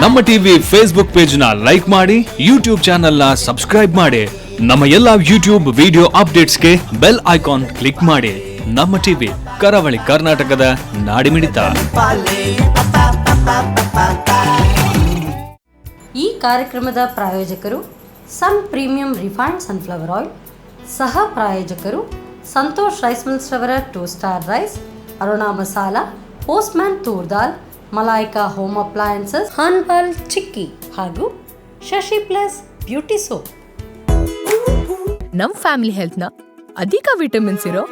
ನಮ್ಮ TV Facebook page ನ like ಮಾಡಿ, ಯೂಟ್ಯೂಬ್ ಚಾನೆಲ್ ನ ಸಬ್ಸ್ಕ್ರೈಬ್ ಮಾಡಿ. ನಮ್ಮ ಎಲ್ಲಾ ಯೂಟ್ಯೂಬ್ ವಿಡಿಯೋ ಅಪ್ಡೇಟ್ಸ್ಗೆ ಬೆಲ್ ಐಕಾನ್ ಕ್ಲಿಕ್ ಮಾಡಿ. ನಮ್ಮ ಟಿವಿ ಕರಾವಳಿ ಕರ್ನಾಟಕದ ನಾಡಿಮಿಡಿತ. ಈ ಕಾರ್ಯಕ್ರಮದ ಪ್ರಾಯೋಜಕರು Sun Premium refined sunflower oil, ಸಹ ಪ್ರಾಯೋಜಕರು ಸಂತೋಷ್ ರೈಸ್ ಮಿಲ್ಸ್ ರವರ 2 star rice, Aruna masala, Postman toor dal, Malaika home appliances, ಹಾನ್ಬಾಲ್ ಚಿಕ್ಕಿ ಹಾಗೂ ಶಶಿ ಪ್ಲಸ್ ಬ್ಯೂಟಿ ಸೋಪ್. ನಮ್ ಫ್ಯಾಮಿಲಿ ಹೆಲ್ತ್ ನ ಅಧಿಕ ವಿಟಮಿನ್ಸ್ ಇರೋ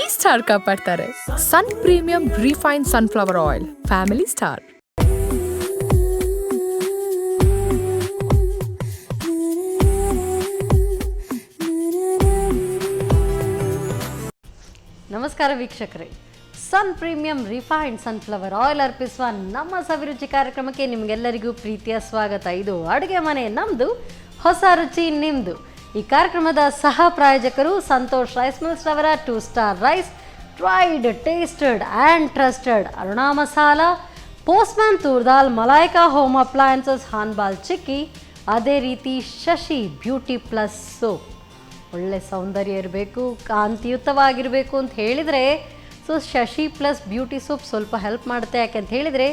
ಈ ಸ್ಟಾರ್ ಕಾಪಾಡ್ತಾರೆ. Sun Premium refined sunflower oil, family star. ನಮಸ್ಕಾರ ವೀಕ್ಷಕರೇ, ಸನ್ ಪ್ರೀಮಿಯಂ ರಿಫೈನ್ಡ್ ಸನ್ಫ್ಲವರ್ ಆಯಿಲ್ ಅರ್ಪಿಸುವ ನಮ್ಮ ಸವಿರುಚಿ ಕಾರ್ಯಕ್ರಮಕ್ಕೆ ನಿಮಗೆಲ್ಲರಿಗೂ ಪ್ರೀತಿಯ ಸ್ವಾಗತ. ಇದು ಅಡುಗೆ ಮನೆ ನಮ್ಮದು, ಹೊಸ ರುಚಿ ನಿಮ್ಮದು. ಈ ಕಾರ್ಯಕ್ರಮದ ಸಹ ಪ್ರಾಯೋಜಕರು ಸಂತೋಷ್ ರೈಸ್ ಮಿಲ್ಸ್ ರವರ 2 star rice, tried, tasted and trusted Aruna masala, Postman toor dal, Malaika home appliances, ಹಾನ್ಬಾಲ್ ಚಿಕ್ಕಿ, ಅದೇ ರೀತಿ ಶಶಿ ಬ್ಯೂಟಿ ಪ್ಲಸ್ ಸೋಪ್. ಒಳ್ಳೆ ಸೌಂದರ್ಯ ಇರಬೇಕು, ಕಾಂತಿಯುತವಾಗಿರಬೇಕು ಅಂತ ಹೇಳಿದರೆ ಶಶಿ ಪ್ಲಸ್ ಬ್ಯೂಟಿ ಸೋಪ್ ಸ್ವಲ್ಪ ಹೆಲ್ಪ್ ಮಾಡುತ್ತೆ. ಯಾಕೆಂತ ಹೇಳಿದರೆ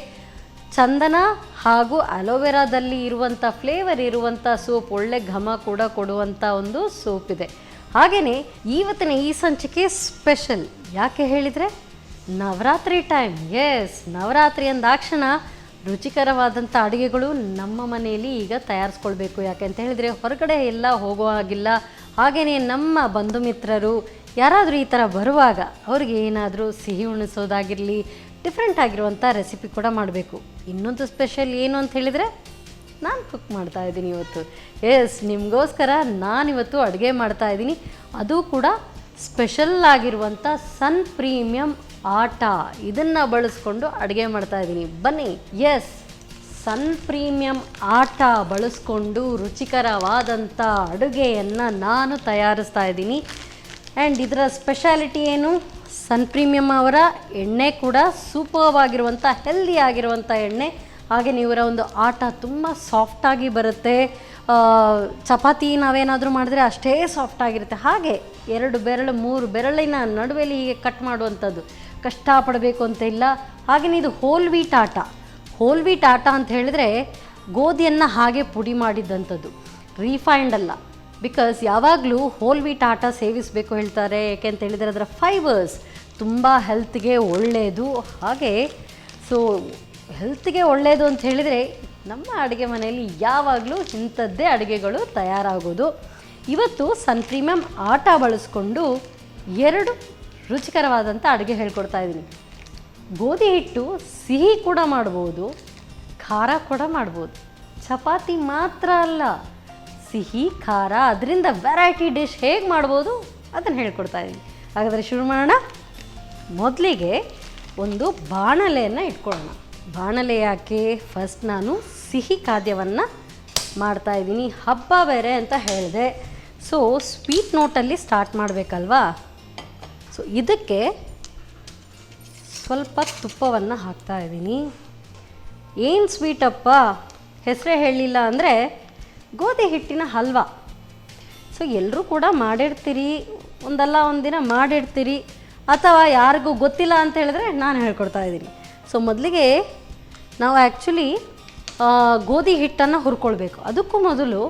ಚಂದನ ಹಾಗೂ ಅಲೋವೆರಾದಲ್ಲಿ ಇರುವಂಥ ಫ್ಲೇವರ್ ಇರುವಂಥ ಸೋಪ್ ಒಳ್ಳೆ ಘಮ ಕೂಡ ಕೊಡುವಂಥ ಒಂದು ಸೋಪ್ ಇದೆ. ಹಾಗೆಯೇ ಇವತ್ತಿನ ಈ ಸಂಚಿಕೆ ಸ್ಪೆಷಲ್. ಯಾಕೆ ಹೇಳಿದರೆ ನವರಾತ್ರಿ ಟೈಮ್. ಎಸ್, ನವರಾತ್ರಿ ಅಂದಾಕ್ಷಣ ರುಚಿಕರವಾದಂಥ ಅಡುಗೆಗಳು ನಮ್ಮ ಮನೆಯಲ್ಲಿ ಈಗ ತಯಾರಿಸ್ಕೊಳ್ಬೇಕು. ಯಾಕೆಂತ ಹೇಳಿದರೆ ಹೊರಗಡೆ ಎಲ್ಲ ಹೋಗೋ ಹಾಗಿಲ್ಲ. ಹಾಗೆಯೇ ನಮ್ಮ ಬಂಧು ಮಿತ್ರರು ಯಾರಾದರೂ ಈ ಥರ ಬರುವಾಗ ಅವ್ರಿಗೆ ಏನಾದರೂ ಸಿಹಿ ಉಣಿಸೋದಾಗಿರಲಿ, ಡಿಫ್ರೆಂಟ್ ಆಗಿರುವಂಥ ರೆಸಿಪಿ ಕೂಡ ಮಾಡಬೇಕು. ಇನ್ನೊಂದು ಸ್ಪೆಷಲ್ ಏನು ಅಂತ ಹೇಳಿದರೆ ನಾನು ಕುಕ್ ಮಾಡ್ತಾಯಿದ್ದೀನಿ ಇವತ್ತು. ಎಸ್, ನಿಮಗೋಸ್ಕರ ನಾನಿವತ್ತು ಅಡುಗೆ ಮಾಡ್ತಾಯಿದ್ದೀನಿ. ಅದು ಕೂಡ ಸ್ಪೆಷಲ್ ಆಗಿರುವಂಥ ಸನ್ ಪ್ರೀಮಿಯಂ ಆಟ, ಇದನ್ನು ಬಳಸ್ಕೊಂಡು ಅಡುಗೆ ಮಾಡ್ತಾಯಿದ್ದೀನಿ. ಬನ್ನಿ. ಎಸ್, ಸನ್ ಪ್ರೀಮಿಯಂ ಆಟ ಬಳಸ್ಕೊಂಡು ರುಚಿಕರವಾದಂಥ ಅಡುಗೆಯನ್ನು ನಾನು ತಯಾರಿಸ್ತಾ ಇದ್ದೀನಿ. ಆ್ಯಂಡ್ ಇದರ ಸ್ಪೆಷಾಲಿಟಿ ಏನು? ಸನ್ ಪ್ರೀಮಿಯಂ ಅವರ ಎಣ್ಣೆ ಕೂಡ ಸೂಪರ್ಬ್ ಆಗಿರುವಂಥ ಹೆಲ್ದಿ ಆಗಿರುವಂಥ ಎಣ್ಣೆ. ಹಾಗೆ ಇವರ ಒಂದು ಆಟ ತುಂಬ ಸಾಫ್ಟಾಗಿ ಬರುತ್ತೆ. ಚಪಾತಿ ನಾವೇನಾದರೂ ಮಾಡಿದ್ರೆ ಅಷ್ಟೇ ಸಾಫ್ಟಾಗಿರುತ್ತೆ. ಹಾಗೆ 2 ಬೆರಳು 3 ಬೆರಳಿನ ನಡುವೆಯಲ್ಲಿ ಹೀಗೆ ಕಟ್ ಮಾಡುವಂಥದ್ದು ಕಷ್ಟಪಡಬೇಕು ಅಂತ ಇಲ್ಲ. ಹಾಗೆಯೇ ಇದು ಹೋಲ್ ವೀಟ್ ಆಟ. ಹೋಲ್ ವೀಟ್ ಆಟ ಅಂತ ಹೇಳಿದರೆ ಗೋಧಿಯನ್ನು ಹಾಗೆ ಪುಡಿ ಮಾಡಿದ್ದಂಥದ್ದು, ರಿಫೈನ್ಡ್ ಅಲ್ಲ. ಬಿಕಾಸ್ ಯಾವಾಗಲೂ ಹೋಲ್ ವೀಟ್ ಆಟ ಸೇವಿಸಬೇಕು ಹೇಳ್ತಾರೆ. ಏಕೆ ಅಂತ ಹೇಳಿದರೆ ಅದರ ಫೈಬರ್ಸ್ ತುಂಬ ಹೆಲ್ತ್ಗೆ ಒಳ್ಳೆಯದು. ಹಾಗೆ ಹೆಲ್ತ್ಗೆ ಒಳ್ಳೆಯದು ಅಂತ ಹೇಳಿದರೆ ನಮ್ಮ ಅಡುಗೆ ಮನೆಯಲ್ಲಿ ಯಾವಾಗಲೂ ಇಂಥದ್ದೇ ಅಡುಗೆಗಳು ತಯಾರಾಗೋದು. ಇವತ್ತು ಸನ್ ಪ್ರೀಮಿಯಂ ಆಟ ಬಳಸ್ಕೊಂಡು 2 ರುಚಿಕರವಾದಂಥ ಅಡುಗೆ ಹೇಳ್ಕೊಡ್ತಾ ಇದ್ದೀನಿ. ಗೋಧಿ ಹಿಟ್ಟು ಸಿಹಿ ಕೂಡ ಮಾಡ್ಬೋದು, ಖಾರ ಕೂಡ ಮಾಡ್ಬೋದು. ಚಪಾತಿ ಮಾತ್ರ ಅಲ್ಲ, ಸಿಹಿ ಖಾರ, ಅದರಿಂದ ವೆರೈಟಿ ಡಿಶ್ ಹೇಗೆ ಮಾಡ್ಬೋದು ಅದನ್ನು ಹೇಳ್ಕೊಡ್ತಾ ಇದ್ದೀನಿ. ಹಾಗಾದರೆ ಶುರು ಮಾಡೋಣ. ಮೊದಲಿಗೆ ಒಂದು ಬಾಣಲೆಯನ್ನು ಇಟ್ಕೊಳ್ಳೋಣ. ಬಾಣಲೆ ಯಾಕೆ? ಫಸ್ಟ್ ನಾನು ಸಿಹಿ ಖಾದ್ಯವನ್ನು ಮಾಡ್ತಾಯಿದ್ದೀನಿ. ಹಬ್ಬ ಬೇರೆ ಅಂತ ಹೇಳಿದೆ, ಸ್ವೀಟ್ ನೋಟಲ್ಲಿ ಸ್ಟಾರ್ಟ್ ಮಾಡಬೇಕಲ್ವಾ. ಇದಕ್ಕೆ ಸ್ವಲ್ಪ ತುಪ್ಪವನ್ನು ಹಾಕ್ತಾಯಿದ್ದೀನಿ. ಏನು ಸ್ವೀಟಪ್ಪ, ಹೆಸರೇ ಹೇಳಲಿಲ್ಲ ಅಂದರೆ ಗೋಧಿ ಹಿಟ್ಟಿನ ಹಲ್ವಾ. ಎಲ್ಲರೂ ಕೂಡ ಮಾಡಿರ್ತೀರಿ, ಒಂದಲ್ಲ ಒಂದು ದಿನ ಮಾಡಿರ್ತೀರಿ, ಅಥವಾ ಯಾರಿಗೂ ಗೊತ್ತಿಲ್ಲ ಅಂತ ಹೇಳಿದ್ರೆ ನಾನು ಹೇಳ್ಕೊಡ್ತಾ ಇದ್ದೀನಿ. ಮೊದಲಿಗೆ ನಾವು ಆ್ಯಕ್ಚುಲಿ ಗೋಧಿ ಹಿಟ್ಟನ್ನು ಹುರ್ಕೊಳ್ಬೇಕು. ಅದಕ್ಕೂ ಮೊದಲು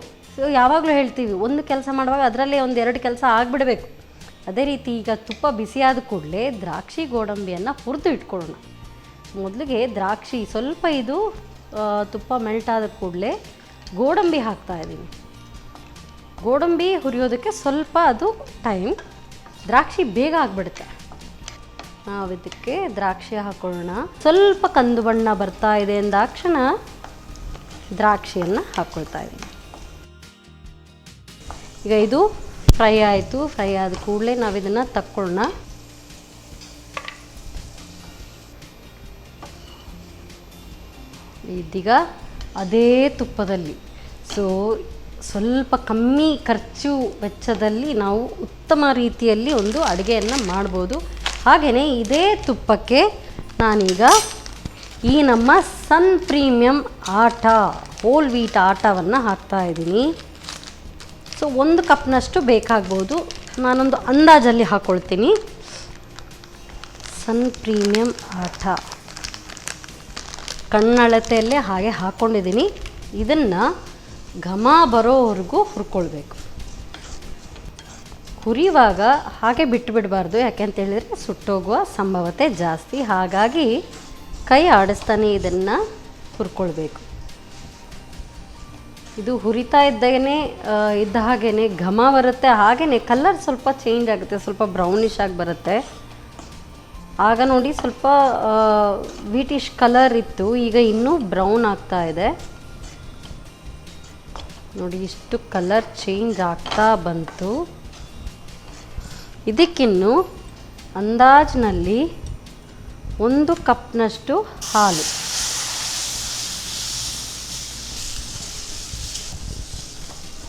ಯಾವಾಗಲೂ ಹೇಳ್ತೀವಿ, ಒಂದು ಕೆಲಸ ಮಾಡುವಾಗ ಅದರಲ್ಲೇ 1-2 ಕೆಲಸ ಆಗಿಬಿಡಬೇಕು. ಅದೇ ರೀತಿ ಈಗ ತುಪ್ಪ ಬಿಸಿಯಾದ ಕೂಡಲೇ ದ್ರಾಕ್ಷಿ ಗೋಡಂಬಿಯನ್ನು ಹುರಿದು ಇಟ್ಕೊಳ್ಳೋಣ. ಮೊದಲಿಗೆ ದ್ರಾಕ್ಷಿ ಸ್ವಲ್ಪ ಇದು ತುಪ್ಪ ಮೆಲ್ಟ್ ಆದ ಕೂಡಲೇ ಗೋಡಂಬಿ ಹಾಕ್ತಾಯಿದ್ದೀನಿ. ಗೋಡಂಬಿ ಹುರಿಯೋದಕ್ಕೆ ಸ್ವಲ್ಪ ಅದು ಟೈಮ್, ದ್ರಾಕ್ಷಿ ಬೇಗ ಆಗಿಬಿಡುತ್ತೆ. ನಾವು ಇದಕ್ಕೆ ದ್ರಾಕ್ಷಿ ಹಾಕೊಳ್ಳೋಣ. ಸ್ವಲ್ಪ ಕಂದು ಬಣ್ಣ ಬರ್ತಾ ಇದೆ ಅಂದಾಕ್ಷಣ ದ್ರಾಕ್ಷಿಯನ್ನು ಹಾಕ್ಕೊಳ್ತಾ ಇದ್ದೀನಿ. ಈಗ ಇದು ಫ್ರೈ ಆಯಿತು. ಫ್ರೈ ಆದ ಕೂಡಲೇ ನಾವು ಇದನ್ನು ತಕ್ಕೊಳ್ಳೋಣ. ಇದೀಗ ಅದೇ ತುಪ್ಪದಲ್ಲಿ ಸ್ವಲ್ಪ ಕಮ್ಮಿ ಖರ್ಚು ವೆಚ್ಚದಲ್ಲಿ ನಾವು ಉತ್ತಮ ರೀತಿಯಲ್ಲಿ ಒಂದು ಅಡುಗೆಯನ್ನು ಮಾಡ್ಬೋದು. ಹಾಗೆಯೇ ಇದೇ ತುಪ್ಪಕ್ಕೆ ನಾನೀಗ ಈ ನಮ್ಮ ಸನ್ ಪ್ರೀಮಿಯಂ ಆಟಾ ಹೋಲ್ ವೀಟ್ ಆಟವನ್ನು ಹಾಕ್ತಾ ಇದ್ದೀನಿ. ಸೊ 1 ಕಪ್ನಷ್ಟು ಬೇಕಾಗ್ಬೋದು, ನಾನೊಂದು ಅಂದಾಜಲ್ಲಿ ಹಾಕ್ಕೊಳ್ತೀನಿ. ಸನ್ ಪ್ರೀಮಿಯಂ ಆಟಾ ಕಣ್ಣಳತೆಯಲ್ಲೇ ಹಾಗೆ ಹಾಕ್ಕೊಂಡಿದ್ದೀನಿ. ಇದನ್ನು ಘಮ ಬರೋವರೆಗೂ ಹುರ್ಕೊಳ್ಬೇಕು. ಹುರಿಯುವಾಗ ಹಾಗೆ ಬಿಟ್ಟು ಬಿಡಬಾರ್ದು, ಯಾಕೆಂತ ಹೇಳಿದರೆ ಸುಟ್ಟೋಗುವ ಸಂಭವತೆ ಜಾಸ್ತಿ. ಹಾಗಾಗಿ ಕೈ ಆಡಿಸ್ತಾನೆ ಇದನ್ನು ಹುರ್ಕೊಳ್ಬೇಕು. ಇದು ಹುರಿತಾ ಇದ್ದ ಹಾಗೇ ಘಮ ಬರುತ್ತೆ, ಹಾಗೆಯೇ ಕಲರ್ ಸ್ವಲ್ಪ ಚೇಂಜ್ ಆಗುತ್ತೆ, ಸ್ವಲ್ಪ ಬ್ರೌನಿಶ್ ಆಗಿ ಬರುತ್ತೆ. ಆಗ ನೋಡಿ ಸ್ವಲ್ಪ ವೀಟಿಶ್ ಕಲರ್ ಇತ್ತು, ಈಗ ಇನ್ನೂ ಬ್ರೌನ್ ಆಗ್ತಾ ಇದೆ ನೋಡಿ. ಇಷ್ಟು ಕಲರ್ ಚೇಂಜ್ ಆಗ್ತಾ ಬಂತು. ಇದಕ್ಕಿನ್ನು ಅಂದಾಜಿನಲ್ಲಿ 1 ಕಪ್ನಷ್ಟು ಹಾಲು,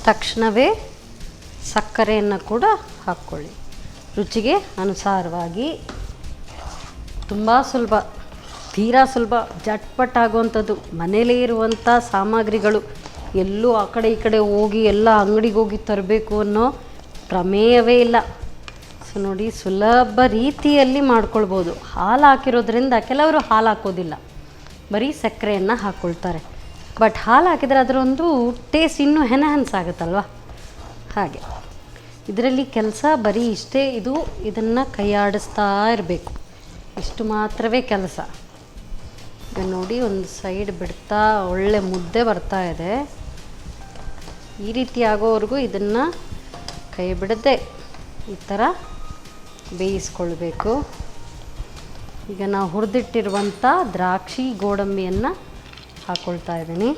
ತಕ್ಷಣವೇ ಸಕ್ಕರೆಯನ್ನು ಕೂಡ ಹಾಕ್ಕೊಳ್ಳಿ ರುಚಿಗೆ ಅನುಸಾರವಾಗಿ. ತುಂಬ ಸುಲಭ, ತೀರಾ ಸುಲಭ, ಜಟ್ಪಟ್ ಆಗುವಂಥದ್ದು. ಮನೇಲೇ ಇರುವಂಥ ಸಾಮಗ್ರಿಗಳು, ಎಲ್ಲೂ ಆ ಕಡೆ ಈ ಕಡೆ ಹೋಗಿ ಎಲ್ಲ ಅಂಗಡಿಗೆ ಹೋಗಿ ತರಬೇಕು ಅನ್ನೋ ಪ್ರಮೇಯವೇ ಇಲ್ಲ. ಸೊ ನೋಡಿ, ಸುಲಭ ರೀತಿಯಲ್ಲಿ ಮಾಡ್ಕೊಳ್ಬೋದು. ಹಾಲು ಹಾಕಿರೋದ್ರಿಂದ ಕೆಲವರು ಹಾಲು ಹಾಕೋದಿಲ್ಲ, ಬರೀ ಸಕ್ಕರೆಯನ್ನು ಹಾಕ್ಕೊಳ್ತಾರೆ. ಬಟ್ ಹಾಲು ಹಾಕಿದರೆ ಅದರೊಂದು ಟೇಸ್ಟ್ ಇನ್ನೂ ಹೆನಹೆನ್ಸಾಗುತ್ತಲ್ವ, ಹಾಗೆ ಇದರಲ್ಲಿ ಕೆಲಸ ಬರೀ ಇಷ್ಟೇ. ಇದನ್ನು ಕೈಯಾಡಿಸ್ತಾ ಇರಬೇಕು, ಇಷ್ಟು ಮಾತ್ರವೇ ಕೆಲಸ. ಈಗ ನೋಡಿ, ಒಂದು ಸೈಡ್ ಬಿಡ್ತಾ ಒಳ್ಳೆ ಮುದ್ದೆ ಬರ್ತಾ ಇದೆ. ಈ ರೀತಿ ಆಗೋವರೆಗೂ ಇದನ್ನು ಕೈ ಬಿಡದೆ ಈ ಥರ ಬೇಯಿಸ್ಕೊಳ್ಬೇಕು. ಈಗ ನಾವು ಹುರಿದಿಟ್ಟಿರುವಂಥ ದ್ರಾಕ್ಷಿ ಗೋಡಂಬಿಯನ್ನು ಹಾಕ್ಕೊಳ್ತಾ ಇದ್ದೀನಿ,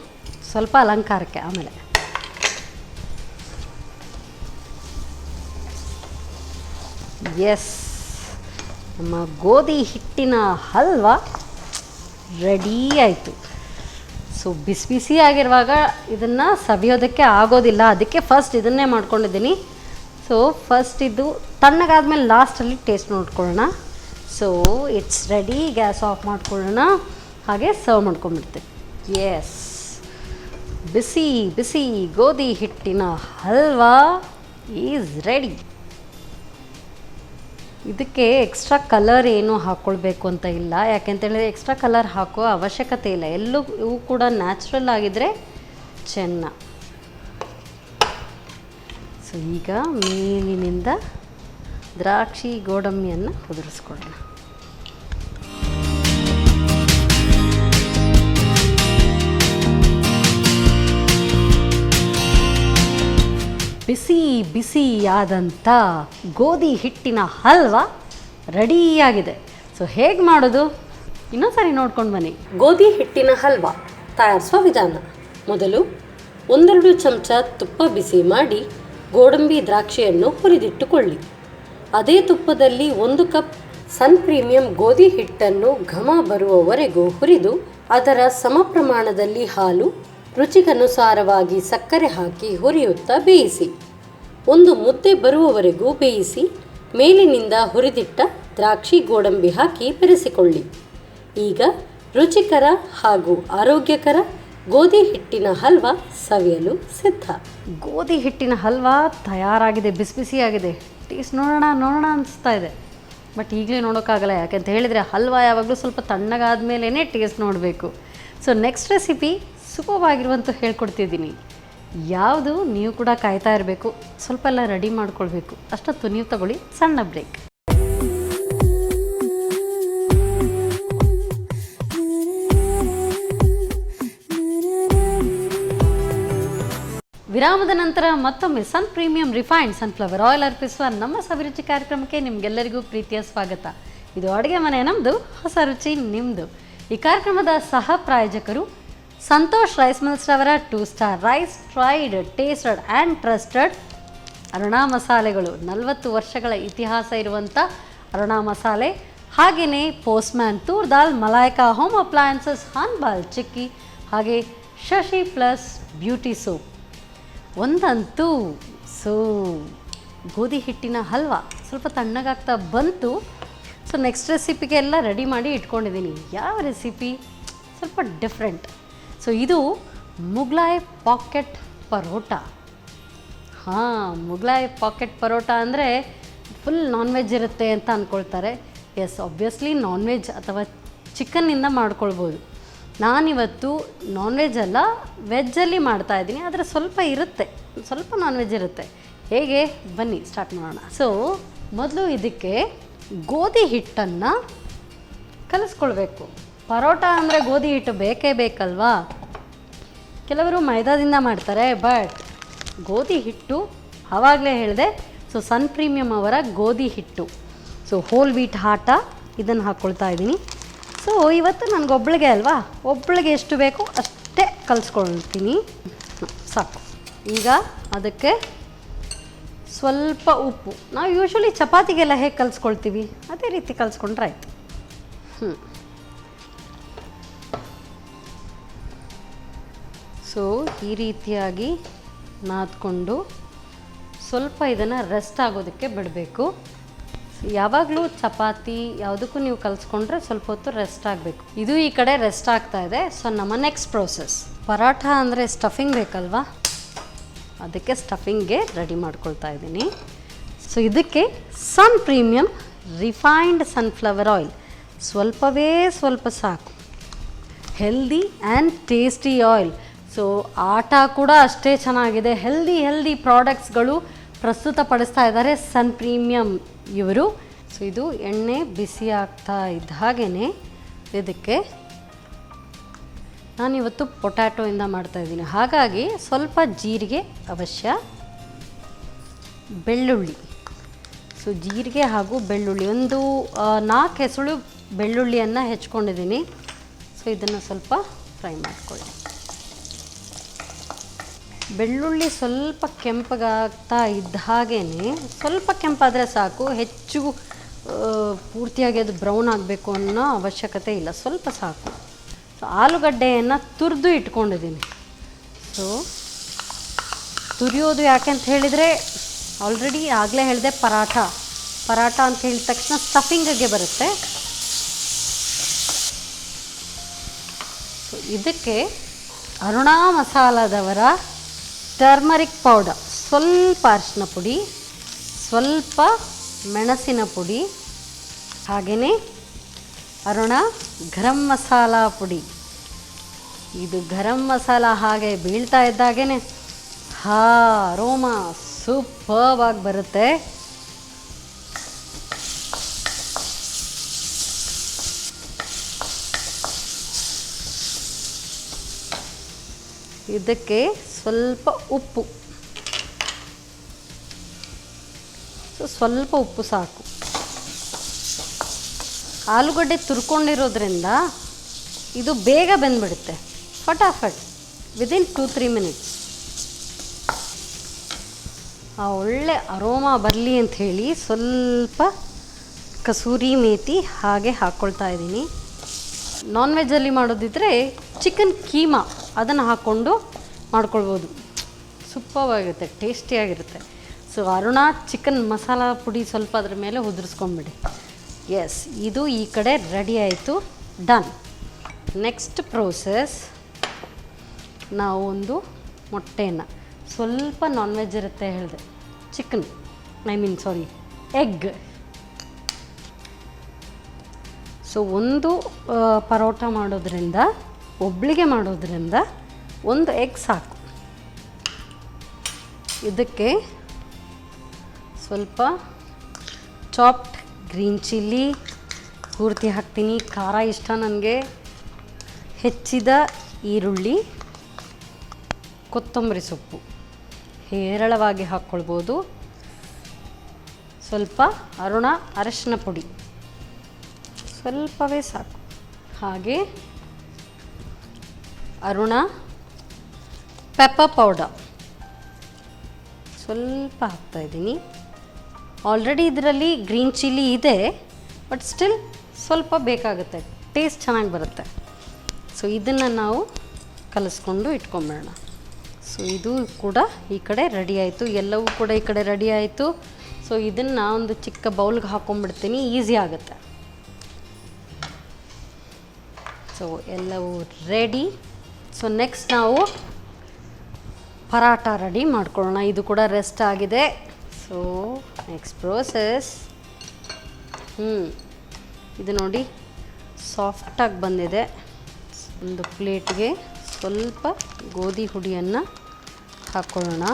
ಸ್ವಲ್ಪ ಅಲಂಕಾರಕ್ಕೆ. ಆಮೇಲೆ ಎಸ್, ನಮ್ಮ ಗೋಧಿ ಹಿಟ್ಟಿನ ಹಲ್ವಾ ರೆಡಿ ಆಯಿತು. ಸೊ ಬಿಸಿ ಬಿಸಿ ಆಗಿರುವಾಗ ಇದನ್ನು ಸವಿಯೋದಕ್ಕೆ ಆಗೋದಿಲ್ಲ, ಅದಕ್ಕೆ ಫಸ್ಟ್ ಇದನ್ನೇ ಮಾಡ್ಕೊಂಡಿದ್ದೀನಿ. ಸೊ ಫಸ್ಟ್ ಇದು ತಣ್ಣಗಾದ್ಮೇಲೆ ಲಾಸ್ಟಲ್ಲಿ ಟೇಸ್ಟ್ ನೋಡ್ಕೊಳ್ಳೋಣ. So it's ready, gas off ಮಾಡ್ಕೊಳ್ಳೋಣ, ಹಾಗೆ ಸರ್ವ್ ಮಾಡ್ಕೊಂಡ್ಬಿಡ್ತೀವಿ. ಎಸ್, ಬಿಸಿ ಬಿಸಿ ಗೋಧಿ ಹಿಟ್ಟಿನ ಹಲ್ವಾ ಈಸ್ ರೆಡಿ. ಇದಕ್ಕೆ ಎಕ್ಸ್ಟ್ರಾ ಕಲರ್ ಏನು ಹಾಕ್ಕೊಳ್ಬೇಕು ಅಂತ ಇಲ್ಲ, ಯಾಕೆಂತೇಳಿದ್ರೆ ಎಕ್ಸ್ಟ್ರಾ ಕಲರ್ ಹಾಕೋ ಅವಶ್ಯಕತೆ ಇಲ್ಲ. ಇವು ಕೂಡ ನ್ಯಾಚುರಲ್ ಆಗಿದ್ದರೆ ಚೆನ್ನ. ಸೊ ಈಗ ಮೇಲಿನಿಂದ ದ್ರಾಕ್ಷಿ ಗೋಡಂಬಿಯನ್ನು ಉದುರಿಸ್ಕೊಳ್ಳೋಣ. ಬಿಸಿ ಬಿಸಿಯಾದಂಥ ಗೋಧಿ ಹಿಟ್ಟಿನ ಹಲ್ವಾ ರೆಡಿಯಾಗಿದೆ. ಸೊ ಹೇಗೆ ಮಾಡೋದು ಇನ್ನೊಂದ್ಸರಿ ನೋಡ್ಕೊಂಡು ಬನ್ನಿ. ಗೋಧಿ ಹಿಟ್ಟಿನ ಹಲ್ವಾ ತಯಾರಿಸುವ ವಿಧಾನ: ಮೊದಲು 1-2 ಚಮಚ ತುಪ್ಪ ಬಿಸಿ ಮಾಡಿ ಗೋಡಂಬಿ ದ್ರಾಕ್ಷಿಯನ್ನು ಹುರಿದಿಟ್ಟುಕೊಳ್ಳಿ. ಅದೇ ತುಪ್ಪದಲ್ಲಿ 1 ಕಪ್ ಸನ್ ಪ್ರೀಮಿಯಂ ಗೋಧಿ ಹಿಟ್ಟನ್ನು ಘಮ ಬರುವವರೆಗೂ ಹುರಿದು ಅದರ ಸಮ ಪ್ರಮಾಣದಲ್ಲಿ ಹಾಲು, ರುಚಿಗನುಸಾರವಾಗಿ ಸಕ್ಕರೆ ಹಾಕಿ ಹುರಿಯುತ್ತಾ ಬೇಯಿಸಿ. ಒಂದು ಮುದ್ದೆ ಬರುವವರೆಗೂ ಬೇಯಿಸಿ ಮೇಲಿನಿಂದ ಹುರಿದಿಟ್ಟ ದ್ರಾಕ್ಷಿ ಗೋಡಂಬಿ ಹಾಕಿ ಬೆರೆಸಿಕೊಳ್ಳಿ. ಈಗ ರುಚಿಕರ ಹಾಗೂ ಆರೋಗ್ಯಕರ ಗೋಧಿ ಹಿಟ್ಟಿನ ಹಲ್ವಾ ಸವಿಯಲು ಸಿದ್ಧ. ಗೋಧಿ ಹಿಟ್ಟಿನ ಹಲ್ವಾ ತಯಾರಾಗಿದೆ, ಬಿಸಿ ಬಿಸಿಯಾಗಿದೆ. ಟೇಸ್ಟ್ ನೋಡೋಣ ಅನಿಸ್ತಾ ಇದೆ. ಬಟ್ ಈಗಲೇ ನೋಡೋಕ್ಕಾಗಲ್ಲ, ಯಾಕಂತ ಹೇಳಿದರೆ ಹಲ್ವಾ ಯಾವಾಗಲೂ ಸ್ವಲ್ಪ ತಣ್ಣಗಾದ್ಮೇಲೆ ಟೇಸ್ಟ್ ನೋಡಬೇಕು. ಸೊ ನೆಕ್ಸ್ಟ್ ರೆಸಿಪಿ ಸೂಪರ್ವಾಗಿರುವಂತ ಹೇಳ್ಕೊಡ್ತಿದ್ದೀನಿ. ಯಾವುದು ನೀವು ಕೂಡ ಕಾಯ್ತಾ ಇರಬೇಕು, ಸ್ವಲ್ಪ ಎಲ್ಲ ರೆಡಿ ಮಾಡ್ಕೊಳ್ಬೇಕು. ಅಷ್ಟೊತ್ತು ನೀವು ತಗೊಳ್ಳಿ ಸಣ್ಣ ಬ್ರೇಕ್. ವಿರಾಮದ ನಂತರ ಮತ್ತೊಮ್ಮೆ ಸನ್ ಪ್ರೀಮಿಯಂ ರಿಫೈನ್ಡ್ ಸನ್ಫ್ಲವರ್ ಆಯಿಲ್ ಅರ್ಪಿಸುವ ನಮ್ಮ ಸವಿರುಚಿ ಕಾರ್ಯಕ್ರಮಕ್ಕೆ ನಿಮಗೆಲ್ಲರಿಗೂ ಪ್ರೀತಿಯ ಸ್ವಾಗತ. ಇದು ಅಡುಗೆ ಮನೆ ನಮ್ಮದು, ಹೊಸ ರುಚಿ ನಿಮ್ಮದು. ಈ ಕಾರ್ಯಕ್ರಮದ ಸಹ ಪ್ರಾಯೋಜಕರು ಸಂತೋಷ್ ರೈಸ್ ಮಿಲ್ಸ್ ರವರ 2 star rice, tried, tasted and trusted Aruna ಮಸಾಲೆಗಳು. 40 ವರ್ಷಗಳ ಇತಿಹಾಸ ಇರುವಂಥ ಅರುಣಾ ಮಸಾಲೆ. ಹಾಗೆಯೇ postman toor dal, Malaika home appliances, ಹಾನ್ಬಾಲ್ ಚಿಕ್ಕಿ, ಹಾಗೆ ಶಶಿ ಪ್ಲಸ್ ಬ್ಯೂಟಿ ಸೋಪ್. ಒಂದಂತೂ ಗೋಧಿ ಹಿಟ್ಟಿನ ಹಲ್ವಾ ಸ್ವಲ್ಪ ತಣ್ಣಗಾಗ್ತಾ ಬಂತು. ಸೊ ನೆಕ್ಸ್ಟ್ ರೆಸಿಪಿಗೆ ಎಲ್ಲ ರೆಡಿ ಮಾಡಿ ಇಟ್ಕೊಂಡಿದ್ದೀನಿ. ಯಾವ ರೆಸಿಪಿ ಸ್ವಲ್ಪ ಡಿಫ್ರೆಂಟ್. ಸೊ ಇದು ಮುಘ್ಲಾಯ್ ಪಾಕೆಟ್ ಪರೋಟ. ಹಾಂ, ಮುಘ್ಲಾಯ್ ಪಾಕೆಟ್ ಪರೋಟ ಅಂದರೆ ಫುಲ್ ನಾನ್ ವೆಜ್ ಇರುತ್ತೆ ಅಂತ ಅಂದ್ಕೊಳ್ತಾರೆ. ಎಸ್, ಆಬ್ವಿಯಸ್ಲಿ ನಾನ್ ವೆಜ್ ಅಥವಾ ಚಿಕನ್ನಿಂದ ಮಾಡ್ಕೊಳ್ಬೋದು. ನಾನಿವತ್ತು ನಾನ್ ವೆಜ್ ಅಲ್ಲ, ವೆಜ್ಜಲ್ಲಿ ಮಾಡ್ತಾಯಿದ್ದೀನಿ. ಆದರೆ ಸ್ವಲ್ಪ ಇರುತ್ತೆ, ಸ್ವಲ್ಪ ನಾನ್ ವೆಜ್ ಇರುತ್ತೆ. ಹೇಗೆ, ಬನ್ನಿ ಸ್ಟಾರ್ಟ್ ಮಾಡೋಣ. ಸೊ ಮೊದಲು ಇದಕ್ಕೆ ಗೋಧಿ ಹಿಟ್ಟನ್ನು ಕಲಿಸ್ಕೊಳ್ಬೇಕು. ಪರೋಟ ಅಂದರೆ ಗೋಧಿ ಹಿಟ್ಟು ಬೇಕೇ ಬೇಕಲ್ವಾ. ಕೆಲವರು ಮೈದಾದಿಂದ ಮಾಡ್ತಾರೆ, ಬಟ್ ಗೋಧಿ ಹಿಟ್ಟು ಆವಾಗಲೇ ಹೇಳಿದೆ. ಸೊ ಸನ್ ಪ್ರೀಮಿಯಮ್ ಅವರ ಗೋಧಿ ಹಿಟ್ಟು, ಸೊ ಹೋಲ್ ವೀಟ್ ಆಟ, ಇದನ್ನು ಹಾಕ್ಕೊಳ್ತಾ ಇದ್ದೀನಿ. ಸೊ ಇವತ್ತು ನನಗೊಬ್ಳಿಗೆ ಅಲ್ವಾ, ಒಬ್ಳಿಗೆ ಎಷ್ಟು ಬೇಕೋ ಅಷ್ಟೇ ಕಲಿಸ್ಕೊಳ್ತೀನಿ, ಸಾಕು. ಈಗ ಅದಕ್ಕೆ ಸ್ವಲ್ಪ ಉಪ್ಪು. ನಾವು ಯೂಶ್ವಲಿ ಚಪಾತಿಗೆಲ್ಲ ಹೇಗೆ ಕಲಿಸ್ಕೊಳ್ತೀವಿ ಅದೇ ರೀತಿ ಕಲಿಸ್ಕೊಂಡ್ರೆ ಆಯಿತು. ಸೊ ಈ ರೀತಿಯಾಗಿ ನಾದ್ಕೊಂಡು ಸ್ವಲ್ಪ ಇದನ್ನು ರೆಸ್ಟ್ ಆಗೋದಕ್ಕೆ ಬಿಡಬೇಕು. ಯಾವಾಗಲೂ ಚಪಾತಿ ಯಾವುದಕ್ಕೂ ನೀವು ಕಲಿಸ್ಕೊಂಡ್ರೆ ಸ್ವಲ್ಪ ಹೊತ್ತು ರೆಸ್ಟ್ ಆಗಬೇಕು. ಇದು ಈ ಕಡೆ ರೆಸ್ಟ್ ಆಗ್ತಾ ಇದೆ. ಸೊ ನಮ್ಮ ನೆಕ್ಸ್ಟ್ ಪ್ರೋಸೆಸ್, ಪರಾಠ ಅಂದರೆ ಸ್ಟಫಿಂಗ್ ಬೇಕಲ್ವಾ, ಅದಕ್ಕೆ ಸ್ಟಫಿಂಗ್ಗೆ ರೆಡಿ ಮಾಡ್ಕೊಳ್ತಾ ಇದ್ದೀನಿ. ಸೊ ಇದಕ್ಕೆ ಸನ್ ಪ್ರೀಮಿಯಮ್ ರಿಫೈನ್ಡ್ ಸನ್ಫ್ಲವರ್ ಆಯಿಲ್ ಸ್ವಲ್ಪವೇ ಸ್ವಲ್ಪ ಸಾಕು. Healthy and tasty oil. So ಆಟ ಕೂಡ ಅಷ್ಟೇ ಚೆನ್ನಾಗಿದೆ. ಹೆಲ್ದಿ ಪ್ರಾಡಕ್ಟ್ಸ್ಗಳು ಪ್ರಸ್ತುತಪಡಿಸ್ತಾ ಇದ್ದಾರೆ ಸನ್ ಪ್ರೀಮಿಯಮ್ ಇವರು. ಸೊ ಇದು ಎಣ್ಣೆ ಬಿಸಿ ಆಗ್ತಾ ಇದ್ದ ಹಾಗೆಯೇ ಇದಕ್ಕೆ ನಾನಿವತ್ತು ಪೊಟ್ಯಾಟೋಯಿಂದ ಮಾಡ್ತಾಯಿದ್ದೀನಿ, ಹಾಗಾಗಿ ಸ್ವಲ್ಪ ಜೀರಿಗೆ ಅವಶ್ಯ, ಬೆಳ್ಳುಳ್ಳಿ. ಸೊ ಜೀರಿಗೆ ಹಾಗೂ ಬೆಳ್ಳುಳ್ಳಿ ಒಂದು 4 ಹೆಸಳು ಬೆಳ್ಳುಳ್ಳಿಯನ್ನು ಹೆಚ್ಕೊಂಡಿದ್ದೀನಿ. ಸೊ ಇದನ್ನು ಸ್ವಲ್ಪ ಫ್ರೈ ಮಾಡ್ಕೊಳ್ಳಿ. ಬೆಳ್ಳುಳ್ಳಿ ಸ್ವಲ್ಪ ಕೆಂಪಗಾಗ್ತಾ ಇದ್ದ ಹಾಗೇ, ಸ್ವಲ್ಪ ಕೆಂಪಾದರೆ ಸಾಕು, ಹೆಚ್ಚು ಪೂರ್ತಿಯಾಗಿ ಅದು ಬ್ರೌನ್ ಆಗಬೇಕು ಅನ್ನೋ ಅವಶ್ಯಕತೆ ಇಲ್ಲ, ಸ್ವಲ್ಪ ಸಾಕು. ಸೊ ಆಲೂಗಡ್ಡೆಯನ್ನು ತುರಿದು ಇಟ್ಕೊಂಡಿದ್ದೀನಿ. ಸೊ ತುರಿಯೋದು ಯಾಕೆ ಅಂತ ಹೇಳಿದರೆ, ಆಲ್ರೆಡಿ ಆಗಲೇ ಹೇಳಿದೆ ಪರಾಠ ಅಂತ ಹೇಳಿದ ತಕ್ಷಣ ಸ್ಟಫಿಂಗಿಗೆ ಬರುತ್ತೆ. ಸೊ ಇದಕ್ಕೆ ಅರುಣಾ ಮಸಾಲದವರ ಟರ್ಮರಿಕ್ ಪೌಡರ್, ಸ್ವಲ್ಪ ಅರಿಶಿನ ಪುಡಿ, ಸ್ವಲ್ಪ ಮೆಣಸಿನ ಪುಡಿ, ಹಾಗೆಯೇ ಅರುಣ ಗರಂ ಮಸಾಲ ಪುಡಿ. ಇದು ಗರಂ ಮಸಾಲ ಹಾಗೆ ಬೀಳ್ತಾ ಇದ್ದಾಗೇ ಅರೋಮಾ ಸೂಪರ್ಬ್ ಆಗಿ ಬರುತ್ತೆ. ಇದಕ್ಕೆ ಸ್ವಲ್ಪ ಉಪ್ಪು, ಸ್ವಲ್ಪ ಉಪ್ಪು ಸಾಕು. ಆಲೂಗಡ್ಡೆ ತುರ್ಕೊಂಡಿರೋದ್ರಿಂದ ಇದು ಬೇಗ ಬೆಂದ್ಬಿಡುತ್ತೆ, ಫಟಾಫಟ್, ವಿದಿನ್ 2-3 ಮಿನಿಟ್ಸ್. ಒಳ್ಳೆ ಅರೋಮಾ ಬರಲಿ ಅಂಥೇಳಿ ಸ್ವಲ್ಪ ಕಸೂರಿ ಮೇಥಿ ಹಾಗೆ ಹಾಕ್ಕೊಳ್ತಾ ಇದ್ದೀನಿ. ನಾನ್ ವೆಜ್ಜಲ್ಲಿ ಮಾಡೋದಿದ್ದರೆ ಚಿಕನ್ ಕೀಮಾ ಅದನ್ನು ಹಾಕ್ಕೊಂಡು ಮಾಡ್ಕೊಳ್ಬೋದು, ಸೂಪರ್ವಾಗಿರುತ್ತೆ, ಟೇಸ್ಟಿಯಾಗಿರುತ್ತೆ. ಸೊ ಅರುಣಾ ಚಿಕನ್ ಮಸಾಲ ಪುಡಿ ಸ್ವಲ್ಪ ಅದ್ರ ಮೇಲೆ ಉದುರಿಸ್ಕೊಂಬಿಡಿ. ಎಸ್, ಇದು ಈ ಕಡೆ ರೆಡಿ ಆಯಿತು, ಡನ್. ನೆಕ್ಸ್ಟ್ ಪ್ರೋಸೆಸ್, ನಾವು ಒಂದು ಮೊಟ್ಟೆಯನ್ನು, ಸ್ವಲ್ಪ ನಾನ್ ವೆಜ್ ಇರುತ್ತೆ ಹೇಳಿದೆ, ಚಿಕನ್ ಎಗ್. ಸೊ ಒಂದು ಪರೋಟ ಮಾಡೋದ್ರಿಂದ, ಒಬ್ಳಿಗೆ ಮಾಡೋದ್ರಿಂದ ಒಂದು ಎಗ್ ಸಾಕು. ಇದಕ್ಕೆ ಸ್ವಲ್ಪ ಚಾಪ್ಡ್ ಗ್ರೀನ್ ಚಿಲ್ಲಿ ಪೂರ್ತಿ ಹಾಕ್ತೀನಿ, ಖಾರ ಇಷ್ಟ ನನಗೆ. ಹೆಚ್ಚಿದ ಈರುಳ್ಳಿ, ಕೊತ್ತಂಬರಿ ಸೊಪ್ಪು ಹೇರಳವಾಗಿ ಹಾಕ್ಕೊಳ್ಬೋದು. ಸ್ವಲ್ಪ ಅರುಣ ಅರಶಿನ ಪುಡಿ ಸ್ವಲ್ಪವೇ ಸಾಕು. ಹಾಗೆ ಅರುಣ ಪೆಪ್ಪರ್ ಪೌಡರ್ ಸ್ವಲ್ಪ ಹಾಕ್ತಾಯಿದ್ದೀನಿ. ಆಲ್ರೆಡಿ ಇದರಲ್ಲಿ ಗ್ರೀನ್ ಚಿಲ್ಲಿ ಇದೆ, ಬಟ್ ಸ್ಟಿಲ್ ಸ್ವಲ್ಪ ಬೇಕಾಗುತ್ತೆ, ಟೇಸ್ಟ್ ಚೆನ್ನಾಗಿ ಬರುತ್ತೆ. ಸೊ ಇದನ್ನು ನಾವು ಕಲಿಸ್ಕೊಂಡು ಇಟ್ಕೊಂಬೇಡ. ಸೊ ಇದು ಕೂಡ ಈ ಕಡೆ ರೆಡಿ ಆಯಿತು, ಎಲ್ಲವೂ ಕೂಡ ಈ ಕಡೆ ರೆಡಿ ಆಯಿತು. ಸೊ ಇದನ್ನು ಒಂದು ಚಿಕ್ಕ ಬೌಲ್ಗೆ ಹಾಕ್ಕೊಂಡ್ಬಿಡ್ತೀನಿ, ಈಸಿ ಆಗುತ್ತೆ. ಸೊ ಎಲ್ಲವೂ ರೆಡಿ. ಸೊ ನೆಕ್ಸ್ಟ್ ನಾವು ಪರಾಟ ರೆಡಿ ಮಾಡ್ಕೊಳ್ಳೋಣ. ಇದು ಕೂಡ ರೆಸ್ಟ್ ಆಗಿದೆ. ಸೊ ನೆಕ್ಸ್ಟ್ ಪ್ರೋಸೆಸ್, ಇದು ನೋಡಿ ಸಾಫ್ಟಾಗಿ ಬಂದಿದೆ. ಒಂದು ಪ್ಲೇಟ್ಗೆ ಸ್ವಲ್ಪ ಗೋಧಿ ಹುಡಿಯನ್ನು ಹಾಕ್ಕೊಳ್ಳೋಣ.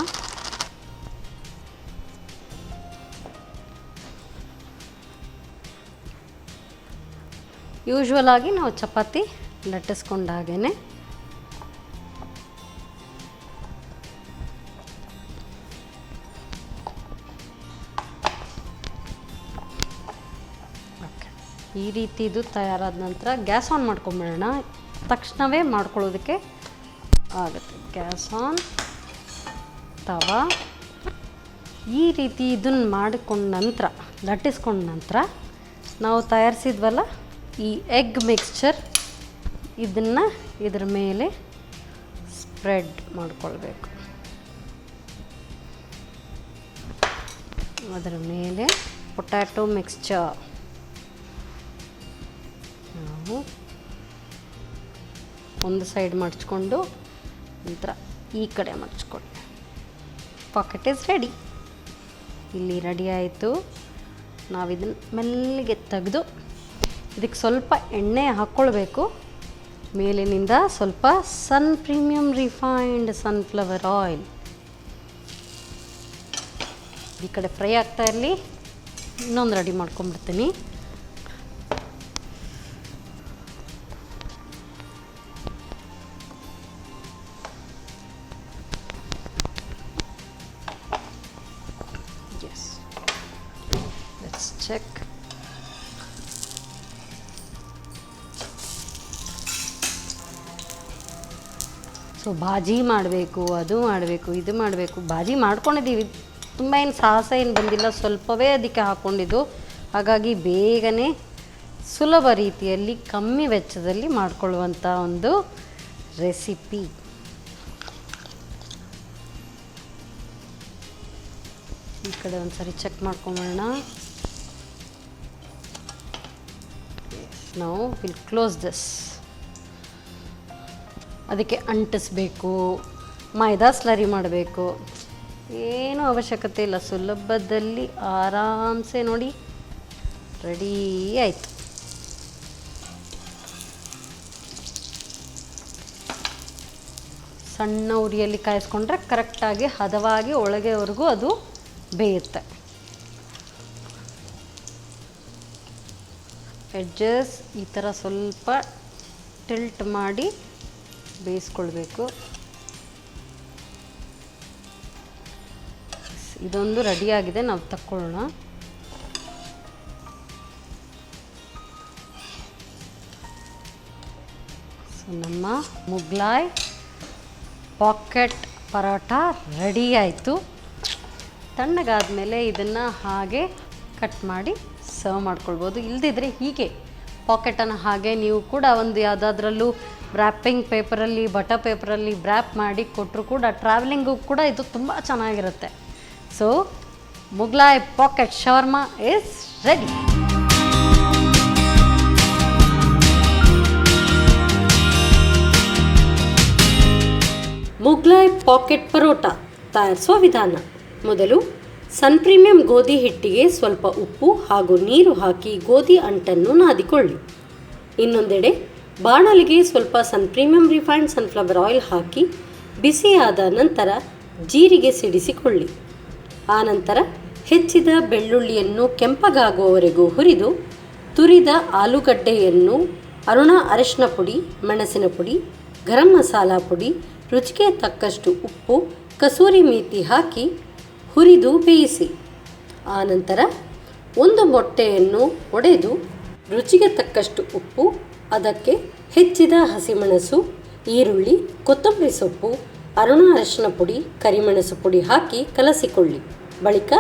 ಯೂಶ್ವಲ್ ಆಗಿ ನಾವು ಚಪಾತಿ ಲಟ್ಟಿಸ್ಕೊಂಡಾಗೇ ಈ ರೀತಿ ಇದು ತಯಾರಾದ ನಂತರ ಗ್ಯಾಸ್ ಆನ್ ಮಾಡ್ಕೊಂಬಿಡೋಣ. ತಕ್ಷಣವೇ ಮಾಡ್ಕೊಳ್ಳೋದಕ್ಕೆ ಆಗುತ್ತೆ. ಗ್ಯಾಸ್ ಆನ್, ತವಾ. ಈ ರೀತಿ ಇದನ್ನು ಮಾಡಿಕೊಂಡ ನಂತರ, ಲಟ್ಟಿಸ್ಕೊಂಡ ನಂತರ ನಾವು ತಯಾರಿಸಿದ್ವಲ್ಲ ಈ ಎಗ್ ಮಿಕ್ಸ್ಚರ್, ಇದನ್ನು ಇದ್ರ ಮೇಲೆ ಸ್ಪ್ರೆಡ್ ಮಾಡ್ಕೊಳ್ಬೇಕು. ಅದರ ಮೇಲೆ ಪೊಟ್ಯಾಟೊ ಮಿಕ್ಸ್ಚರ್ ನಾವು ಒಂದು ಸೈಡ್ ಮಡ್ಚ್ಕೊಂಡು ನಂತರ ಈ ಕಡೆ ಮಡ್ಚ್ಕೊಳ್ಳಿ. Pocket is ready. ಇಲ್ಲಿ ರೆಡಿ ಆಯಿತು. ನಾವಿದನ್ನು ಮೆಲ್ಲಿಗೆ ತೆಗೆದು ಇದಕ್ಕೆ ಸ್ವಲ್ಪ ಎಣ್ಣೆ ಹಾಕ್ಕೊಳ್ಬೇಕು. ಮೇಲಿನಿಂದ ಸ್ವಲ್ಪ ಸನ್ ಪ್ರೀಮಿಯಂ ರಿಫೈನ್ಡ್ ಸನ್ಫ್ಲವರ್ ಆಯಿಲ್ ಈ ಕಡೆ ಫ್ರೈ ಆಗ್ತಾ ಇರಲಿ. ಇನ್ನೊಂದು ರೆಡಿ ಮಾಡ್ಕೊಂಡ್ಬಿಡ್ತೀನಿ. ಚೆಕ್. ಸೊ ಬಾಜಿ ಮಾಡಬೇಕು, ಅದು ಮಾಡಬೇಕು, ಇದು ಮಾಡಬೇಕು. ಬಾಜಿ ಮಾಡ್ಕೊಂಡಿದ್ದೀವಿ, ತುಂಬ ಏನು ಸಾಹಸ ಏನು ಬಂದಿಲ್ಲ, ಸ್ವಲ್ಪವೇ ಅದಕ್ಕೆ ಹಾಕ್ಕೊಂಡಿದ್ದು. ಹಾಗಾಗಿ ಬೇಗನೆ ಸುಲಭ ರೀತಿಯಲ್ಲಿ ಕಮ್ಮಿ ವೆಚ್ಚದಲ್ಲಿ ಮಾಡಿಕೊಳ್ಳುವಂಥ ಒಂದು ರೆಸಿಪಿ. ಈ ಕಡೆ ಒಂದು ಸರಿ ಚೆಕ್ ಮಾಡ್ಕೊಂಬೋಣ. ನಾವು ವಿಲ್ ಕ್ಲೋಸ್ ದಿಸ್. ಅದಕ್ಕೆ ಅಂಟಿಸ್ಬೇಕು, ಮೈದಾ ಸ್ಲರಿ ಮಾಡಬೇಕು, ಏನೂ ಅವಶ್ಯಕತೆ ಇಲ್ಲ. ಸುಲಭದಲ್ಲಿ ಆರಾಮ್ಸೆ ನೋಡಿ ರೆಡಿ ಆಯಿತು. ಸಣ್ಣ ಉರಿಯಲ್ಲಿ ಕಾಯಿಸ್ಕೊಂಡ್ರೆ ಕರೆಕ್ಟಾಗಿ ಹದವಾಗಿ ಒಳಗೆವರೆಗೂ ಅದು ಬೇಯುತ್ತೆ. ಎಡ್ಜಸ್ ಈ ಥರ ಸ್ವಲ್ಪ ಟಿಲ್ಟ್ ಮಾಡಿ ಬೇಯಿಸ್ಕೊಳ್ಬೇಕು. ಇದೊಂದು ರೆಡಿಯಾಗಿದೆ, ನಾವು ತಕ್ಕೊಳ್ಳೋಣ. ಸೊ ನಮ್ಮ ಮುಗ್ಲಾಯ್ ಪಾಕೆಟ್ ಪರೋಟ ರೆಡಿ ಆಯಿತು. ತಣ್ಣಗಾದ ಮೇಲೆ ಇದನ್ನು ಹಾಗೆ ಕಟ್ ಮಾಡಿ ಸರ್ವ್ ಮಾಡ್ಕೊಳ್ಬೋದು. ಇಲ್ಲದಿದ್ದರೆ ಹೀಗೆ ಪಾಕೆಟನ್ನು ಹಾಗೆ ನೀವು ಕೂಡ ಒಂದು ಯಾವುದಾದ್ರಲ್ಲೂ ರ್ಯಾಪಿಂಗ್ ಪೇಪರಲ್ಲಿ, ಬಟರ್ ಪೇಪರಲ್ಲಿ ರ್ಯಾಪ್ ಮಾಡಿ ಕೊಟ್ಟರು ಕೂಡ ಟ್ರಾವೆಲಿಂಗು ಕೂಡ ಇದು ತುಂಬ ಚೆನ್ನಾಗಿರುತ್ತೆ. So Mughlai pocket shawarma is ready. Mughlai pocket paratha ತಯಾರಿಸುವ ವಿಧಾನ. ಮೊದಲು ಸನ್ ಪ್ರೀಮಿಯಂ ಗೋಧಿ ಹಿಟ್ಟಿಗೆ ಸ್ವಲ್ಪ ಉಪ್ಪು ಹಾಗೂ ನೀರು ಹಾಕಿ ಗೋಧಿ ಅಂಟನ್ನು ನಾದಿಕೊಳ್ಳಿ. ಇನ್ನೊಂದೆಡೆ ಬಾಣಲಿಗೆ ಸ್ವಲ್ಪ ಸನ್ ಪ್ರೀಮಿಯಂ ರಿಫೈನ್ಡ್ ಸನ್ಫ್ಲವರ್ ಆಯಿಲ್ ಹಾಕಿ ಬಿಸಿಯಾದ ನಂತರ ಜೀರಿಗೆ ಸಿಡಿಸಿಕೊಳ್ಳಿ. ಆನಂತರ ಹೆಚ್ಚಿದ ಬೆಳ್ಳುಳ್ಳಿಯನ್ನು ಕೆಂಪಗಾಗುವವರೆಗೂ ಹುರಿದು ತುರಿದ ಆಲೂಗಡ್ಡೆಯನ್ನು ಅರಿಶಿನ ಪುಡಿ, ಮೆಣಸಿನ ಪುಡಿ, ಗರಂ ಮಸಾಲ ಪುಡಿ, ರುಚಿಗೆ ತಕ್ಕಷ್ಟು ಉಪ್ಪು, ಕಸೂರಿ ಮೇಥಿ ಹಾಕಿ ಹುರಿದು ಬೇಯಿಸಿ. ಆನಂತರ ಒಂದು ಮೊಟ್ಟೆಯನ್ನು ಒಡೆದು ರುಚಿಗೆ ತಕ್ಕಷ್ಟು ಉಪ್ಪು, ಅದಕ್ಕೆ ಹೆಚ್ಚಿದ ಹಸಿಮೆಣಸು, ಈರುಳ್ಳಿ, ಕೊತ್ತಂಬರಿ ಸೊಪ್ಪು, ಅರಿಶಿನ ಪುಡಿ, ಕರಿಮೆಣಸು ಪುಡಿ ಹಾಕಿ ಕಲಸಿಕೊಳ್ಳಿ. ಬಳಿಕ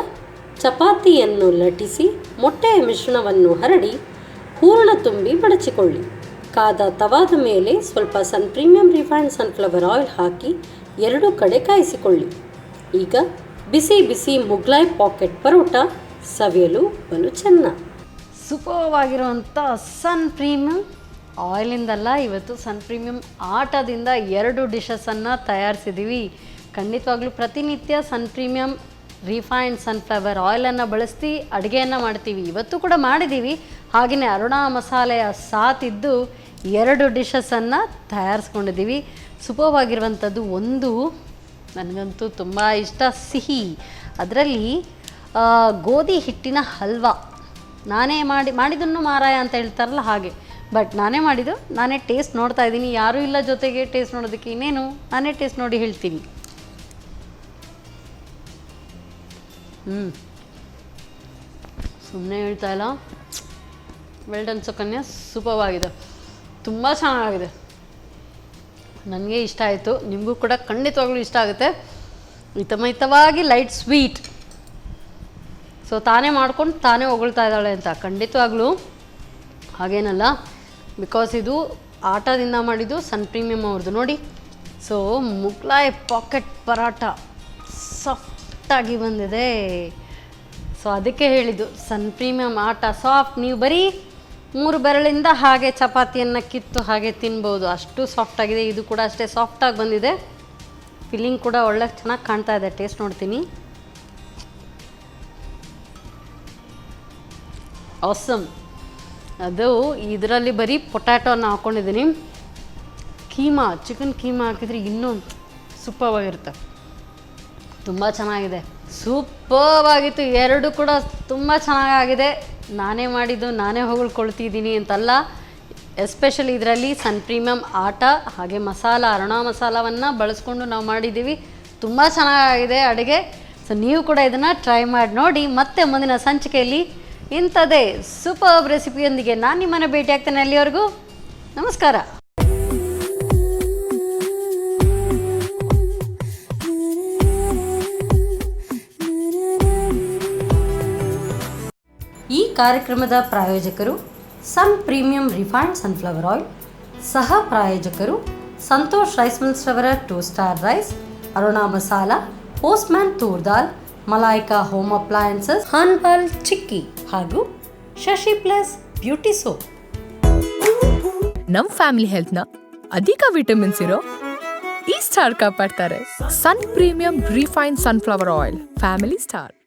ಚಪಾತಿಯನ್ನು ಲಟ್ಟಿಸಿ ಮೊಟ್ಟೆಯ ಮಿಶ್ರಣವನ್ನು ಹರಡಿ ಹೂರಣ ತುಂಬಿ ಮಡಚಿಕೊಳ್ಳಿ. ಕಾದ ತವಾದ ಮೇಲೆ ಸ್ವಲ್ಪ ಸನ್ ಪ್ರೀಮಿಯಂ ರಿಫೈನ್ಡ್ ಸನ್ಫ್ಲವರ್ ಆಯಿಲ್ ಹಾಕಿ ಎರಡೂ ಕಡೆ ಕಾಯಿಸಿಕೊಳ್ಳಿ. ಈಗ ಬಿಸಿ ಬಿಸಿ ಮುಗ್ಲಾಯ್ ಪಾಕೆಟ್ ಪರೋಟ ಸವಿಯಲು ಬಲು ಚೆನ್ನ. ಸೂಪರ್ವಾಗಿರುವಂಥ ಸನ್ ಪ್ರೀಮಿಯಂ ಆಯಿಲಿಂದಲ್ಲ, ಇವತ್ತು ಸನ್ ಪ್ರೀಮಿಯಂ ಆಟದಿಂದ 2 ಡಿಶಸನ್ನು ತಯಾರಿಸಿದ್ದೀವಿ. ಖಂಡಿತವಾಗ್ಲೂ ಪ್ರತಿನಿತ್ಯ ಸನ್ ಪ್ರೀಮಿಯಂ ರಿಫೈನ್ಡ್ ಸನ್ಫ್ಲವರ್ ಆಯಿಲನ್ನು ಬಳಸಿ ಅಡುಗೆಯನ್ನು ಮಾಡ್ತೀವಿ. ಇವತ್ತು ಕೂಡ ಮಾಡಿದ್ದೀವಿ. ಹಾಗೆಯೇ ಅರುಣಾ ಮಸಾಲೆಯ ಸಾತಿದ್ದು 2 ಡಿಶಸನ್ನು ತಯಾರಿಸ್ಕೊಂಡಿದ್ದೀವಿ. ಸೂಪರ್ವಾಗಿರುವಂಥದ್ದು ಒಂದು ನನಗಂತೂ ತುಂಬ ಇಷ್ಟ, ಸಿಹಿ. ಅದರಲ್ಲಿ ಗೋಧಿ ಹಿಟ್ಟಿನ ಹಲ್ವಾ. ನಾನೇ ಮಾಡಿದ್ದನ್ನು ಮಾರಾಯ ಅಂತ ಹೇಳ್ತಾರಲ್ಲ ಹಾಗೆ, ಬಟ್ ನಾನೇ ಮಾಡಿದ್ದು, ನಾನೇ ಟೇಸ್ಟ್ ನೋಡ್ತಾ ಇದ್ದೀನಿ. ಯಾರೂ ಇಲ್ಲ ಜೊತೆಗೆ ಟೇಸ್ಟ್ ನೋಡೋದಕ್ಕೆ, ಇನ್ನೇನು ನಾನೇ ಟೇಸ್ಟ್ ನೋಡಿ ಹೇಳ್ತೀನಿ. ಸುಮ್ಮನೆ ಹೇಳ್ತಾ ಇಲ್ಲ, ವೆಲ್ ಡನ್ ಸುಕನ್ಯಾ, ಸೂಪರ್ವಾಗಿದೆ, ತುಂಬ ಚೆನ್ನಾಗಿದೆ. ನನಗೆ ಇಷ್ಟ ಆಯಿತು, ನಿಮಗೂ ಕೂಡ ಖಂಡಿತವಾಗ್ಲೂ ಇಷ್ಟ ಆಗುತ್ತೆ. ಹಿತವಾಗಿ ಲೈಟ್ ಸ್ವೀಟ್. ಸೊ ತಾನೇ ಮಾಡ್ಕೊಂಡು ತಾನೇ ಹೊಗಳ್ತಾ ಇದ್ದಾಳೆ ಅಂತ, ಖಂಡಿತವಾಗ್ಲೂ ಹಾಗೇನಲ್ಲ. ಬಿಕಾಸ್ ಇದು ಆಟದಿಂದ ಮಾಡಿದ್ದು, ಸನ್ ಪ್ರೀಮಿಯಂ ಅವ್ರದ್ದು ನೋಡಿ. ಸೊ ಮುಗ್ಲಾಯ್ ಪಾಕೆಟ್ ಪರಾಟ ಸಾಫ್ಟಾಗಿ ಬಂದಿದೆ. ಸೊ ಅದಕ್ಕೆ ಹೇಳಿದ್ದು ಸನ್ ಪ್ರೀಮಿಯಂ ಆಟ ಸಾಫ್ಟ್. ನೀವು ಬರೀ 3 ಬೆರಳಿಂದ ಹಾಗೆ ಚಪಾತಿಯನ್ನು ಕಿತ್ತು ಹಾಗೆ ತಿನ್ಬೋದು, ಅಷ್ಟು ಸಾಫ್ಟಾಗಿದೆ. ಇದು ಕೂಡ ಅಷ್ಟೇ ಸಾಫ್ಟಾಗಿ ಬಂದಿದೆ. ಫಿಲ್ಲಿಂಗ್ ಕೂಡ ಒಳ್ಳೆ ಚೆನ್ನಾಗಿ ಕಾಣ್ತಾ ಇದೆ. ಟೇಸ್ಟ್ ನೋಡ್ತೀನಿ. ಆಸಮ್. ಅದು ಇದರಲ್ಲಿ ಬರೀ ಪೊಟ್ಯಾಟೋನ ಹಾಕ್ಕೊಂಡಿದ್ದೀನಿ. ಕೀಮಾ, ಚಿಕನ್ ಕೀಮಾ ಹಾಕಿದರೆ ಇನ್ನೂ ಸೂಪರ್ವಾಗಿರುತ್ತೆ. ತುಂಬ ಚೆನ್ನಾಗಿದೆ, ಸೂಪರ್ವಾಗಿತ್ತು. 2 ಕೂಡ ತುಂಬ ಚೆನ್ನಾಗಿದೆ. ನಾನೇ ಮಾಡಿದ್ದು ನಾನೇ ಹೊಗಳ್ಕೊಳ್ತಿದ್ದೀನಿ ಅಂತಲ್ಲ. ಎಸ್ಪೆಷಲಿ ಇದರಲ್ಲಿ ಸನ್ ಪ್ರೀಮಿಯಂ ಆಟ ಹಾಗೆ ಮಸಾಲ, ಅರುಣಾ ಮಸಾಲವನ್ನು ಬಳಸ್ಕೊಂಡು ನಾವು ಮಾಡಿದ್ದೀವಿ. ತುಂಬ ಚೆನ್ನಾಗಿದೆ ಅಡುಗೆ. ಸೊ ನೀವು ಕೂಡ ಇದನ್ನು ಟ್ರೈ ಮಾಡಿ ನೋಡಿ. ಮತ್ತೆ ಮುಂದಿನ ಸಂಚಿಕೆಯಲ್ಲಿ ಇಂಥದ್ದೇ ಸೂಪರ್ ರೆಸಿಪಿಯೊಂದಿಗೆ ನಾನು ನಿಮ್ಮನ್ನು ಭೇಟಿ ಆಗ್ತೇನೆ. ಅಲ್ಲಿವರೆಗೂ ನಮಸ್ಕಾರ. ಈ ಕಾರ್ಯಕ್ರಮದ ಪ್ರಾಯೋಜಕರು Sun Premium refined sunflower oil. ಸಹ ಪ್ರಾಯೋಜಕರು ಸಂತೋಷ್ ರೈಸ್ ಮಿಲ್ಸ್ ರವರ 2 star rice, Aruna masala, Postman toor dal, Malaika home appliances, ಹಾನ್ಬಾಲ್ ಚಿಕ್ಕಿ ಹಾಗೂ ಶಶಿ ಪ್ಲಸ್ ಬ್ಯೂಟಿ ಸೋಪ್. ನಮ್ ಫ್ಯಾಮಿಲಿ ಹೆಲ್ತ್ ನ ಅಧಿಕ ವಿಟಮಿನ್ಸ್ ಇರೋ ಈ ಸ್ಟಾರ್ ಕಾಪಾಡ್ತಾರೆ. Sun Premium refined sunflower oil, family star.